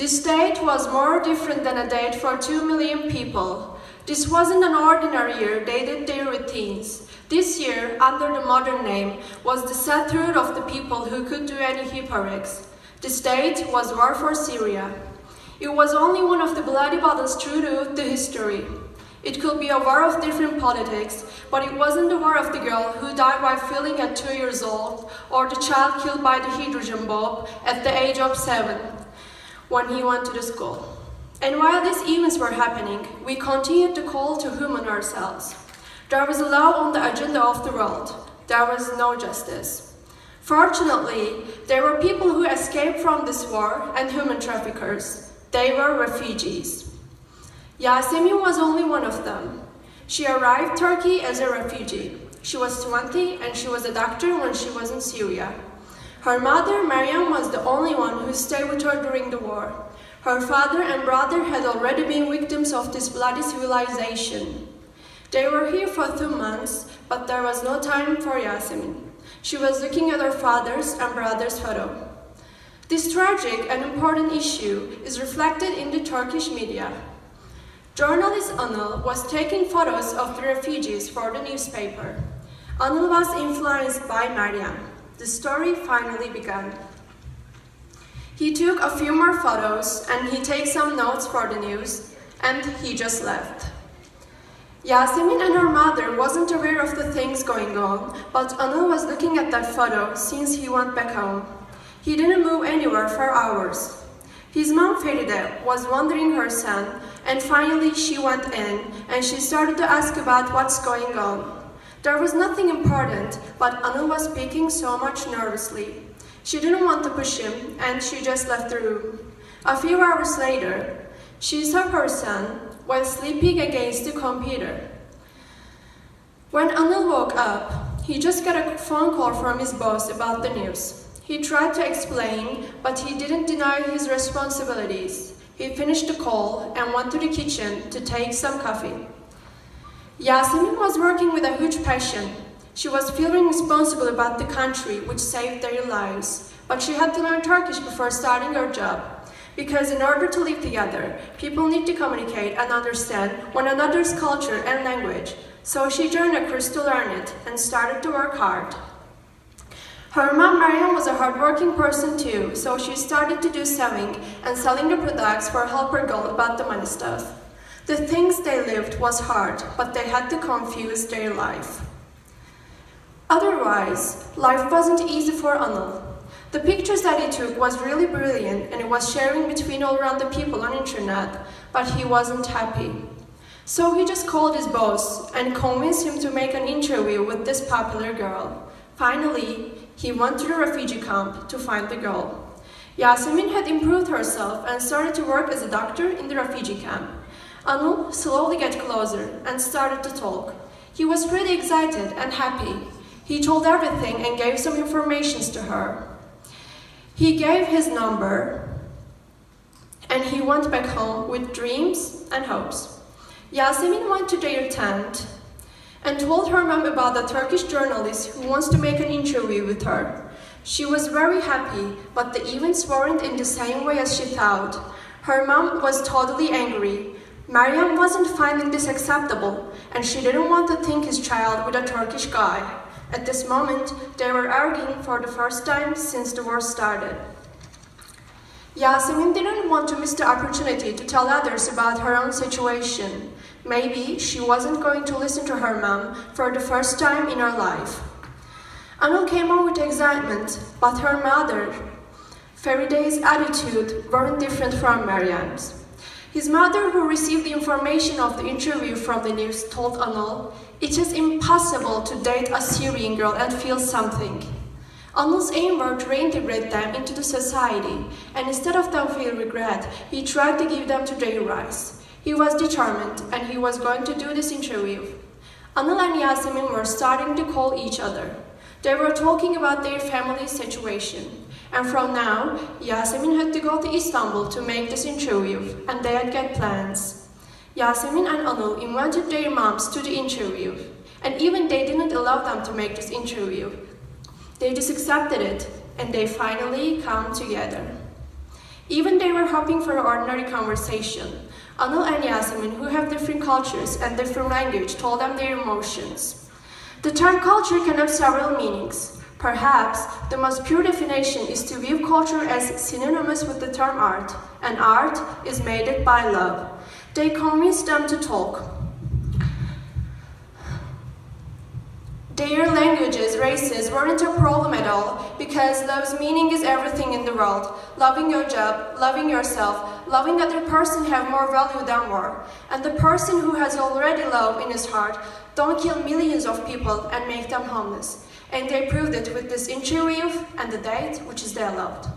This date was more different than a date for 2 million people. This wasn't an ordinary year, they did their routines. This year, under the modern name, was the satyr of the people who could do any hipporics. This date was war for Syria. It was only one of the bloody battles throughout the history. It could be a war of different politics, but it wasn't the war of the girl who died while filling at 2 years old, or the child killed by the hydrogen bomb at the age of 7, when he went to the school. And while these events were happening, we continued to call to human ourselves. There was love on the agenda of the world. There was no justice. Fortunately, there were people who escaped from this war and human traffickers. They were refugees. Yasemin was only one of them. She arrived Turkey as a refugee. She was 20 and she was a doctor when she was in Syria. Her mother, Maryam, was the only one who stayed with her during the war. Her father and brother had already been victims of this bloody civilization. They were here for 2 months, but there was no time for Yasemin. She was looking at her father's and brother's photo. This tragic and important issue is reflected in the Turkish media. Journalist Anil was taking photos of the refugees for the newspaper. Anil was influenced by Maryam. The story finally began. He took a few more photos and he takes some notes for the news, and he just left. Yasemin and her mother wasn't aware of the things going on, but Anil was looking at that photo since he went back home. He didn't move anywhere for hours. His mom, FERİDE, was wondering her son, and finally she went in and she started to ask about what's going on. There was nothing important, but Anil was speaking so much nervously. She didn't want to push him and she just left the room. A few hours later, she saw her son while sleeping against the computer. When Anil woke up, he just got a phone call from his boss about the news. He tried to explain, but he didn't deny his responsibilities. He finished the call and went to the kitchen to take some coffee. Yasemin was working with a huge passion. She was feeling responsible about the country which saved their lives, but she had to learn Turkish before starting her job. Because in order to live together, people need to communicate and understand one another's culture and language. So she joined a course to learn it and started to work hard. Her mom, Maryam, was a hardworking person too, so she started to do sewing and selling the products for help her girl about the money stuff. The things they lived was hard, but they had to confuse their life. Otherwise, life wasn't easy for Anil. The pictures that he took was really brilliant and it was sharing between all around the people on internet, but he wasn't happy. So he just called his boss and convinced him to make an interview with this popular girl. Finally, he went to the refugee camp to find the girl. Yasemin had improved herself and started to work as a doctor in the refugee camp. Anil slowly got closer and started to talk. He was pretty excited and happy. He told everything and gave some information to her. He gave his number and he went back home with dreams and hopes. Yasemin went to their tent and told her mom about the Turkish journalist who wants to make an interview with her. She was very happy, but the events weren't in the same way as she thought. Her mom was totally angry. Maryam wasn't finding this acceptable, and she didn't want to think his child with a Turkish guy. At this moment, they were arguing for the first time since the war started. Yasemin didn't want to miss the opportunity to tell others about her own situation. Maybe she wasn't going to listen to her mom for the first time in her life. Anil came on with excitement, but her mother, FERİDE's attitude weren't different from Maryam's. His mother, who received the information of the interview from the news, told Anil, "It is impossible to date a Syrian girl and feel something." Anil's aim was to reintegrate them into the society, and instead of them feel regret, he tried to give them to their rights. He was determined, and he was going to do this interview. Anil and Yasemin were starting to call each other. They were talking about their family situation. And from now, Yasemin had to go to Istanbul to make this interview, and they had got plans. Yasemin and Anil invited their moms to the interview, and even they didn't allow them to make this interview. They just accepted it, and they finally come together. Even they were hoping for an ordinary conversation. Anil and Yasemin, who have different cultures and different language, told them their emotions. The term culture can have several meanings. Perhaps the most pure definition is to view culture as synonymous with the term art, and art is made by love. They convinced them to talk. Their languages, races weren't a problem at all, because love's meaning is everything in the world. Loving your job, loving yourself, loving other person have more value than war. And the person who has already love in his heart don't kill millions of people and make them homeless. And they proved it with this interview and the date, which is their loved.